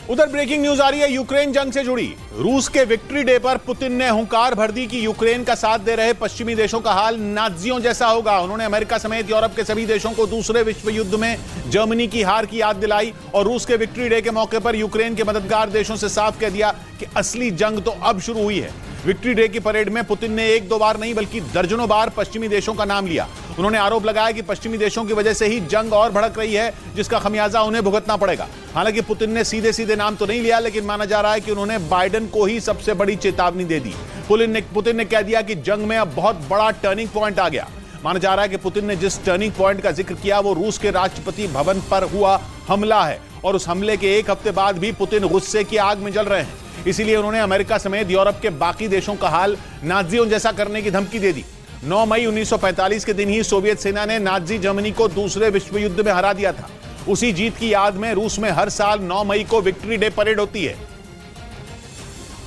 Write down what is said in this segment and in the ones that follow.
उधर breaking news आ रही है यूक्रेन जंग से जुड़ी। रूस के विक्ट्री डे पर पुतिन ने हुंकार भर दी कि यूक्रेन का साथ दे रहे पश्चिमी देशों का हाल नाज़ियों जैसा होगा। उन्होंने अमेरिका समेत यूरोप के सभी देशों को दूसरे विश्व युद्ध में जर्मनी की हार की याद दिलाई और रूस के विक्ट्री डे के मौके पर यूक्रेन के मददगार देशों से साफ कह दिया कि असली जंग तो अब शुरू हुई है। विक्ट्री डे की परेड में पुतिन ने एक दो बार नहीं बल्कि दर्जनों बार पश्चिमी देशों का नाम लिया। उन्होंने आरोप लगाया कि पश्चिमी देशों की वजह से ही जंग और भड़क रही है, जिसका खमियाजा उन्हें भुगतना पड़ेगा। हालांकि पुतिन ने सीधे सीधे नाम तो नहीं लिया, लेकिन माना जा रहा है कि उन्होंने बाइडेन को ही सबसे बड़ी चेतावनी दे दी। पुतिन ने कह दिया कि जंग में अब बहुत बड़ा टर्निंग पॉइंट आ गया। माना जा रहा है कि पुतिन ने जिस टर्निंग पॉइंट का जिक्र किया वो रूस के राष्ट्रपति भवन पर हुआ हमला है और उस हमले के एक हफ्ते बाद भी पुतिन गुस्से की आग में जल रहे हैं। इसीलिए उन्होंने अमेरिका समेत यूरोप के बाकी देशों का हाल नाज़ियों जैसा करने की धमकी दे दी। 9 मई 1945 के दिन ही सोवियत सेना ने नाज़ी जर्मनी को दूसरे विश्व युद्ध में हरा दिया था। उसी जीत की याद में रूस में हर साल 9 मई को विक्ट्री डे परेड होती है,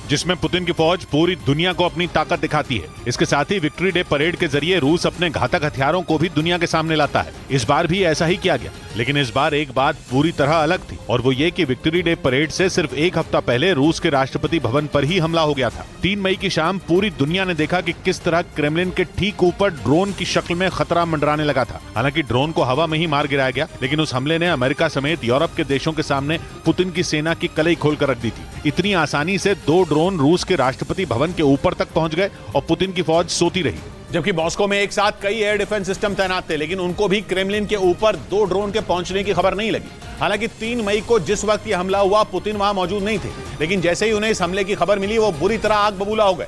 जिसमें पुतिन की फौज पूरी दुनिया को अपनी ताकत दिखाती है। इसके साथ ही विक्ट्री डे परेड के जरिए रूस अपने घातक हथियारों को भी दुनिया के सामने लाता है। इस बार भी ऐसा ही किया गया, लेकिन इस बार एक बात पूरी तरह अलग थी और वो ये कि विक्ट्री डे परेड से सिर्फ एक हफ्ता पहले रूस के राष्ट्रपति भवन पर ही हमला हो गया था। 3 मई की शाम पूरी दुनिया ने देखा कि किस तरह क्रेमलिन के ठीक ऊपर ड्रोन की शक्ल में खतरा मंडराने लगा था। हालांकि ड्रोन को हवा में ही मार गिराया गया, लेकिन उस हमले ने अमेरिका समेत यूरोप के देशों के सामने पुतिन की सेना की कलई खोलकर रख दी थी। इतनी आसानी से 2 ड्रोन रूस के राष्ट्रपति भवन के ऊपर तक पहुंच गए और पुतिन की फौज सोती रही। जबकि मॉस्को में एक साथ कई एयर डिफेंस सिस्टम तैनात थे, लेकिन उनको भी क्रेमलिन के ऊपर 2 ड्रोन के पहुंचने की खबर नहीं लगी। हालांकि 3 मई को जिस वक्त यह हमला हुआ पुतिन वहां मौजूद नहीं थे, लेकिन जैसे ही उन्हें इस हमले की खबर मिली वो बुरी तरह आग बबूला हो गए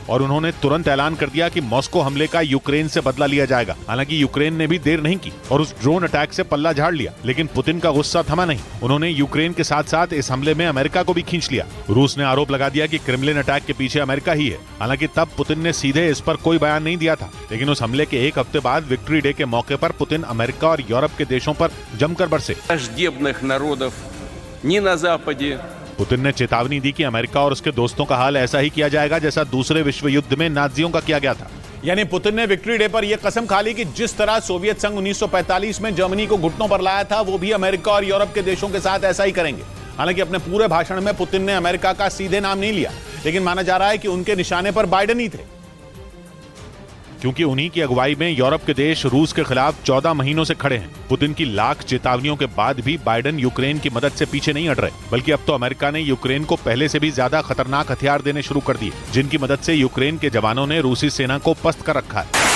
और उन्होंने तुरंत ऐलान कर दिया कि मॉस्को हमले का यूक्रेन से बदला लिया जाएगा। हालांकि यूक्रेन ने भी देर नहीं की और उस ड्रोन अटैक से पल्ला झाड़ लिया, लेकिन पुतिन का गुस्सा थमा नहीं। उन्होंने यूक्रेन के साथ साथ इस हमले में अमेरिका को भी खींच लिया। रूस ने आरोप लगा दिया कि क्रेमलिन अटैक के पीछे अमेरिका ही है। हालांकि तब पुतिन ने सीधे इस पर कोई बयान नहीं दिया था, लेकिन उस हमले के एक हफ्ते बाद विक्ट्री डे के मौके पर पुतिन अमेरिका और यूरोप के देशों पर जमकर बरसे। पुतिन ने चेतावनी दी कि अमेरिका और उसके दोस्तों का हाल ऐसा ही किया जाएगा जैसा दूसरे विश्व युद्ध में नाज़ियों का किया गया था। यानी पुतिन ने विक्ट्री डे पर यह कसम खा ली कि जिस तरह सोवियत संघ 1945 में जर्मनी को घुटनों पर लाया था, वो भी अमेरिका और यूरोप के देशों के साथ ऐसा ही करेंगे। हालांकि अपने पूरे भाषण में पुतिन ने अमेरिका का सीधे नाम नहीं लिया, लेकिन माना जा रहा है कि उनके निशाने पर बाइडेन ही थे, क्योंकि उन्हीं की अगुवाई में यूरोप के देश रूस के खिलाफ 14 महीनों से खड़े हैं। पुतिन की लाख चेतावनियों के बाद भी बाइडेन यूक्रेन की मदद से पीछे नहीं हट रहे, बल्कि अब तो अमेरिका ने यूक्रेन को पहले से भी ज्यादा खतरनाक हथियार देने शुरू कर दिए, जिनकी मदद से यूक्रेन के जवानों ने रूसी सेना को पस्त कर रखा है।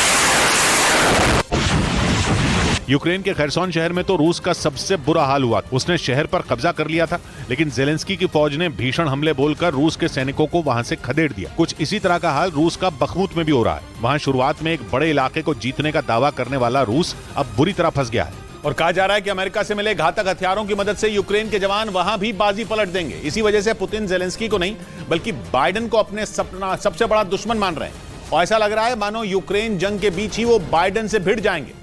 यूक्रेन के खैरसोन शहर में तो रूस का सबसे बुरा हाल हुआ। उसने शहर पर कब्जा कर लिया था, लेकिन जेलेंस्की की फौज ने भीषण हमले बोलकर रूस के सैनिकों को वहां से खदेड़ दिया। कुछ इसी तरह का हाल रूस का बखमुत में भी हो रहा है। वहां शुरुआत में एक बड़े इलाके को जीतने का दावा करने वाला रूस अब बुरी तरह फंस गया है और कहा जा रहा है कि अमेरिका से मिले घातक हथियारों की मदद से यूक्रेन के जवान वहां भी बाजी पलट देंगे। इसी वजह से पुतिन जेलेंस्की को नहीं बल्कि बाइडेन को अपने सबसे बड़ा दुश्मन मान रहे हैं और ऐसा लग रहा है मानो यूक्रेन जंग के बीच ही वो बाइडेन से भिड़ जाएंगे,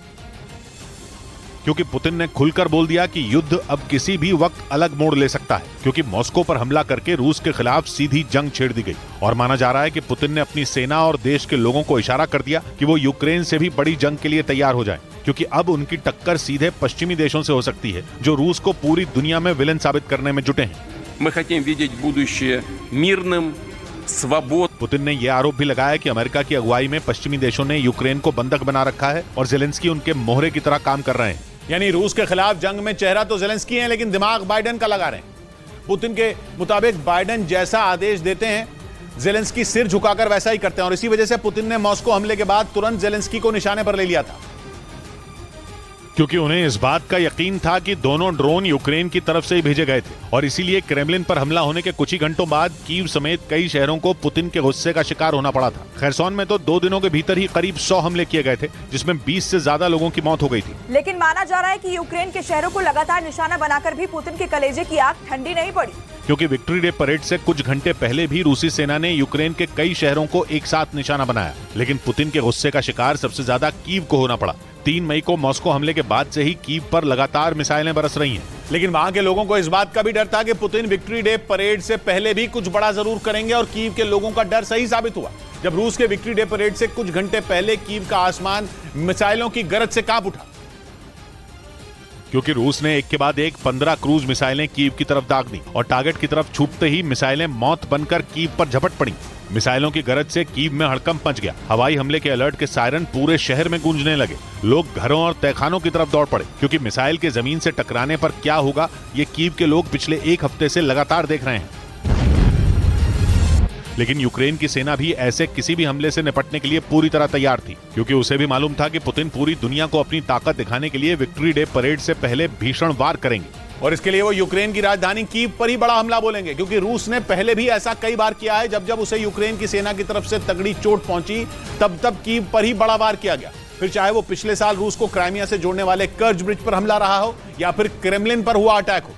क्योंकि पुतिन ने खुलकर बोल दिया कि युद्ध अब किसी भी वक्त अलग मोड़ ले सकता है, क्योंकि मॉस्को पर हमला करके रूस के खिलाफ सीधी जंग छेड़ दी गई। और माना जा रहा है कि पुतिन ने अपनी सेना और देश के लोगों को इशारा कर दिया कि वो यूक्रेन से भी बड़ी जंग के लिए तैयार हो जाएं, क्योंकि अब उनकी टक्कर सीधे पश्चिमी देशों से हो सकती है, जो रूस को पूरी दुनिया में विलेन साबित करने में जुटे हैं। पुतिन ने यह आरोप भी लगाया कि अमेरिका की अगुवाई में पश्चिमी देशों ने यूक्रेन को बंधक बना रखा है और जेलेंस्की उनके मोहरे की तरह काम कर रहे हैं। यानी रूस के खिलाफ जंग में चेहरा तो जेलेंस्की है, लेकिन दिमाग बाइडेन का लगा रहे हैं। पुतिन के मुताबिक बाइडेन जैसा आदेश देते हैं, जेलेंस्की सिर झुकाकर वैसा ही करते हैं और इसी वजह से पुतिन ने मॉस्को हमले के बाद तुरंत जेलेंस्की को निशाने पर ले लिया था, क्योंकि उन्हें इस बात का यकीन था कि दोनों ड्रोन यूक्रेन की तरफ से ही भेजे गए थे और इसीलिए क्रेमलिन पर हमला होने के कुछ ही घंटों बाद कीव समेत कई शहरों को पुतिन के गुस्से का शिकार होना पड़ा था। खैरसोन में तो 2 दिनों के भीतर ही करीब 100 हमले किए गए थे, जिसमें 20 से ज्यादा लोगों की मौत हो गई थी। लेकिन माना जा रहा है कि यूक्रेन के शहरों को लगातार निशाना बनाकर भी पुतिन के कलेजे की आग ठंडी नहीं पड़ी, क्योंकि विक्ट्री डे परेड से कुछ घंटे पहले भी रूसी सेना ने यूक्रेन के कई शहरों को एक साथ निशाना बनाया, लेकिन पुतिन के गुस्से का शिकार सबसे ज्यादा कीव को होना पड़ा। 3 मई को मॉस्को हमले के बाद से ही कीव पर लगातार मिसाइलें बरस रही हैं। लेकिन वहां के लोगों को इस बात का भी डर था कि पुतिन विक्ट्री डे परेड से पहले भी कुछ बड़ा जरूर करेंगे और कीव के लोगों का डर सही साबित हुआ, जब रूस के विक्ट्री डे परेड से कुछ घंटे पहले कीव का आसमान मिसाइलों की गरज से कांप उठा। क्योंकि रूस ने एक के बाद एक 15 क्रूज मिसाइलें कीव की तरफ दाग दी और टारगेट की तरफ छूटते ही मिसाइलें मौत बनकर कीव पर झपट पड़ी। मिसाइलों की गरज से कीव में हड़कंप मच गया। हवाई हमले के अलर्ट के सायरन पूरे शहर में गूंजने लगे। लोग घरों और तहखानों की तरफ दौड़ पड़े क्योंकि मिसाइल के जमीन से टकराने पर क्या होगा ये कीव के लोग पिछले एक हफ्ते से लगातार देख रहे हैं। लेकिन यूक्रेन की सेना भी ऐसे किसी भी हमले से निपटने के लिए पूरी तरह तैयार थी, क्योंकि उसे भी मालूम था कि पुतिन पूरी दुनिया को अपनी ताकत दिखाने के लिए विक्ट्री डे परेड से पहले भीषण वार करेंगे और इसके लिए वो यूक्रेन की राजधानी कीव पर ही बड़ा हमला बोलेंगे, क्योंकि रूस ने पहले भी ऐसा कई बार किया है। जब जब उसे यूक्रेन की सेना की तरफ से तगड़ी चोट पहुंची तब कीव पर ही बड़ा वार किया गया। फिर चाहे वो पिछले साल रूस को क्राइमिया से जोड़ने वाले कर्ज ब्रिज पर हमला रहा हो या फिर क्रेमलिन पर हुआ अटैक हो।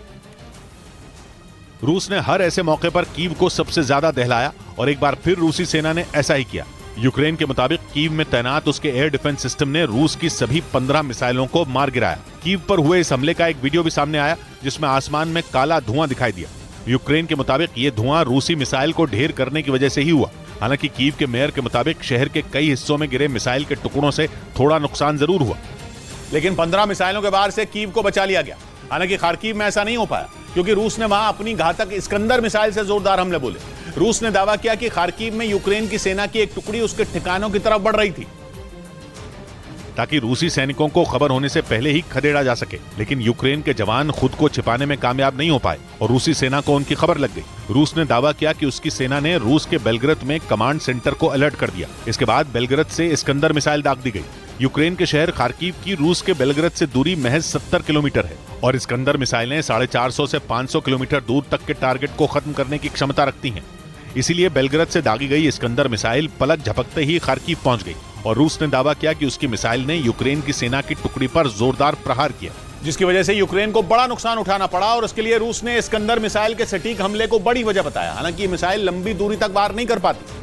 रूस ने हर ऐसे मौके पर कीव को सबसे ज्यादा दहलाया और एक बार फिर रूसी सेना ने ऐसा ही किया। यूक्रेन के मुताबिक कीव में तैनात उसके एयर डिफेंस सिस्टम ने रूस की सभी 15 मिसाइलों को मार गिराया। कीव पर हुए इस हमले का एक वीडियो भी सामने आया जिसमें आसमान में काला धुआं दिखाई दिया। यूक्रेन के मुताबिक ये धुआं रूसी मिसाइल को ढेर करने की वजह से ही हुआ। हालांकि कीव के मेयर के मुताबिक शहर के कई हिस्सों में गिरे मिसाइल के टुकड़ों से थोड़ा नुकसान जरूर हुआ, लेकिन 15 मिसाइलों के बार से कीव को बचा लिया गया। हालांकि खार्किव में ऐसा नहीं हो पाया क्योंकि रूस ने वहां अपनी घातक इस्कंदर मिसाइल से जोरदार हमले बोले। रूस ने दावा किया कि खार्किव में यूक्रेन की सेना की एक टुकड़ी उसके ठिकानों की तरफ बढ़ रही थी ताकि रूसी सैनिकों को खबर होने से पहले ही खदेड़ा जा सके। लेकिन यूक्रेन के जवान खुद को छिपाने में कामयाब नहीं हो पाए और रूसी सेना को उनकी खबर लग गई। रूस ने दावा किया कि उसकी सेना ने रूस के बेलग्रद में कमांड सेंटर को अलर्ट कर दिया। इसके बाद बेलग्रद से इस्कंदर मिसाइल दाग दी गई। यूक्रेन के शहर खार्किव की रूस के बेलग्रद से दूरी महज 70 किलोमीटर है और इस्कंदर मिसाइलें 450 से 500 किलोमीटर दूर तक के टारगेट को खत्म करने की क्षमता रखती हैं। इसीलिए बेलग्रद से दागी गई इस्कंदर मिसाइल पलक झपकते ही खार्किव पहुंच गई और रूस ने दावा किया कि उसकी मिसाइल ने यूक्रेन की सेना की टुकड़ी पर जोरदार प्रहार किया, जिसकी वजह से यूक्रेन को बड़ा नुकसान उठाना पड़ा और उसके लिए रूस ने इस्कंदर मिसाइल के सटीक हमले को बड़ी वजह बताया। हालांकि ये मिसाइल लंबी दूरी तक वार नहीं कर पाती।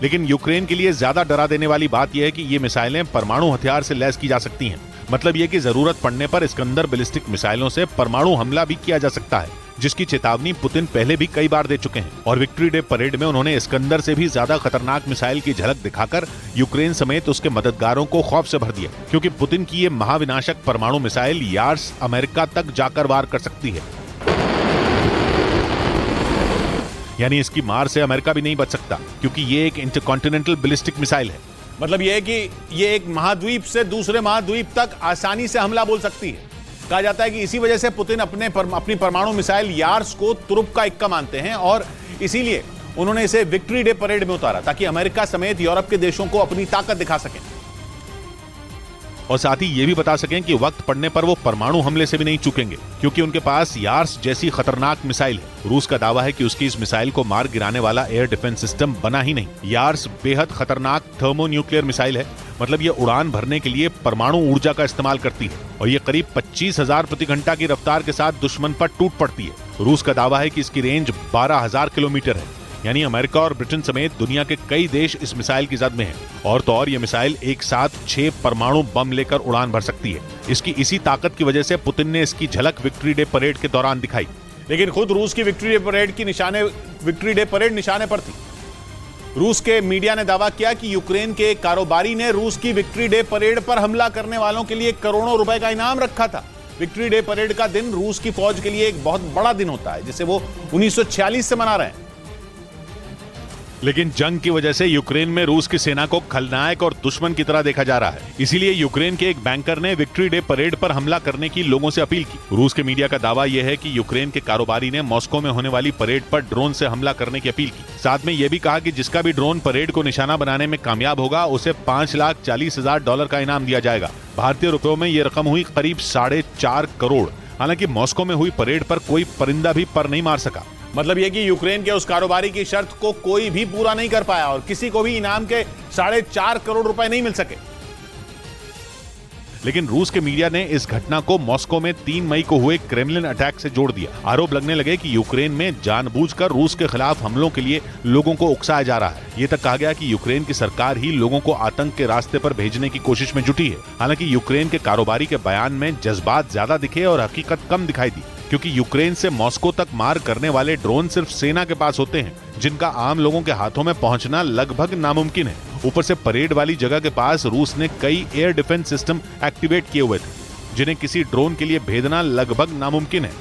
लेकिन यूक्रेन के लिए ज्यादा डरा देने वाली बात यह है कि ये मिसाइलें परमाणु हथियार से लैस की जा सकती हैं। मतलब यह कि जरूरत पड़ने पर इस्कंदर बैलिस्टिक मिसाइलों से परमाणु हमला भी किया जा सकता है, जिसकी चेतावनी पुतिन पहले भी कई बार दे चुके हैं। और विक्ट्री डे परेड में उन्होंने इस्कंदर से भी ज्यादा खतरनाक मिसाइल की झलक दिखाकर यूक्रेन समेत उसके मददगारों को खौफ से भर दिया, क्योंकि पुतिन की ये महाविनाशक परमाणु मिसाइल यार्स अमेरिका तक जाकर वार कर सकती है। यानी इसकी मार से अमेरिका भी नहीं बच सकता, क्योंकि ये एक इंटरकॉन्टिनेंटल बैलिस्टिक मिसाइल है। मतलब यह है कि ये एक महाद्वीप से दूसरे महाद्वीप तक आसानी से हमला बोल सकती है। कहा जाता है कि इसी वजह से पुतिन अपनी परमाणु मिसाइल यार्स को तुरुप का इक्का मानते हैं और इसीलिए उन्होंने इसे विक्ट्री डे परेड में उतारा ताकि अमेरिका समेत यूरोप के देशों को अपनी ताकत दिखा सकें और साथ ही ये भी बता सकें कि वक्त पड़ने पर वो परमाणु हमले से भी नहीं चूकेंगे, क्योंकि उनके पास यार्स जैसी खतरनाक मिसाइल है। रूस का दावा है कि उसकी इस मिसाइल को मार गिराने वाला एयर डिफेंस सिस्टम बना ही नहीं। यार्स बेहद खतरनाक थर्मोन्यूक्लियर मिसाइल है। मतलब ये उड़ान भरने के लिए परमाणु ऊर्जा का इस्तेमाल करती है और ये करीब 25,000 प्रति घंटा की रफ्तार के साथ दुश्मन पर टूट पड़ती है। रूस का दावा है कि इसकी रेंज 12,000 किलोमीटर है। यानी अमेरिका और ब्रिटेन समेत दुनिया के कई देश इस मिसाइल की जद में हैं। और तो और ये मिसाइल एक साथ 6 परमाणु बम लेकर उड़ान भर सकती है। इसकी इसी ताकत की वजह से पुतिन ने इसकी झलक विक्ट्री डे परेड के दौरान दिखाई। लेकिन खुद रूस की विक्ट्री डे परेड निशाने पर थी। रूस के मीडिया ने दावा किया कि यूक्रेन के कारोबारी ने रूस की विक्ट्री डे परेड पर हमला करने वालों के लिए करोड़ों रुपए का इनाम रखा था। विक्ट्री डे परेड का दिन रूस की फौज के लिए एक बहुत बड़ा दिन होता है, जिसे वो 1946 से मना रहे हैं। लेकिन जंग की वजह से यूक्रेन में रूस की सेना को खलनायक और दुश्मन की तरह देखा जा रहा है। इसीलिए यूक्रेन के एक बैंकर ने विक्ट्री डे परेड पर हमला करने की लोगों से अपील की। रूस के मीडिया का दावा यह है कि यूक्रेन के कारोबारी ने मॉस्को में होने वाली परेड पर ड्रोन से हमला करने की अपील की। साथ में यह भी कहा कि जिसका भी ड्रोन परेड को निशाना बनाने में कामयाब होगा उसे $5,40,000 का इनाम दिया जाएगा। भारतीय रुपयों में यह रकम हुई करीब 4.5 करोड़। हालांकि मॉस्को में हुई परेड पर कोई परिंदा भी पर नहीं मार सका। मतलब यह कि यूक्रेन के उस कारोबारी की शर्त को कोई भी पूरा नहीं कर पाया और किसी को भी इनाम के 4.5 करोड़ रुपए नहीं मिल सके। लेकिन रूस के मीडिया ने इस घटना को मॉस्को में 3 मई को हुए क्रेमलिन अटैक से जोड़ दिया। आरोप लगने लगे कि यूक्रेन में जानबूझकर रूस के खिलाफ हमलों के लिए लोगों को उकसाया जा रहा है। ये तक कहा गया कि यूक्रेन की सरकार ही लोगों को आतंक के रास्ते पर भेजने की कोशिश में जुटी है। हालांकि यूक्रेन के कारोबारी के बयान में जज्बात ज्यादा दिखे और हकीकत कम दिखाई दी, क्योंकि यूक्रेन से मॉस्को तक मार करने वाले ड्रोन सिर्फ सेना के पास होते हैं, जिनका आम लोगों के हाथों में पहुंचना लगभग नामुमकिन है। ऊपर से परेड वाली जगह के पास रूस ने कई एयर डिफेंस सिस्टम एक्टिवेट किए हुए थे। जिन्हें किसी ड्रोन के लिए भेदना लगभग नामुमकिन है।